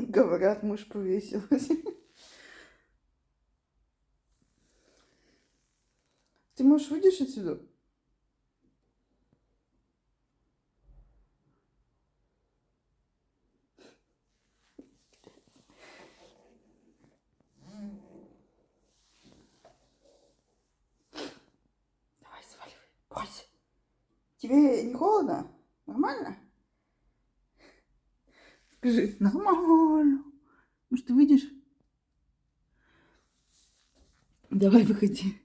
Говорят, муж повесилась. Ты, можешь, выйдешь отсюда? Давай, сваливай. Бойся. Тебе не холодно? Нормально? Скажи, нормально. Может, ты выйдешь? Давай, выходи.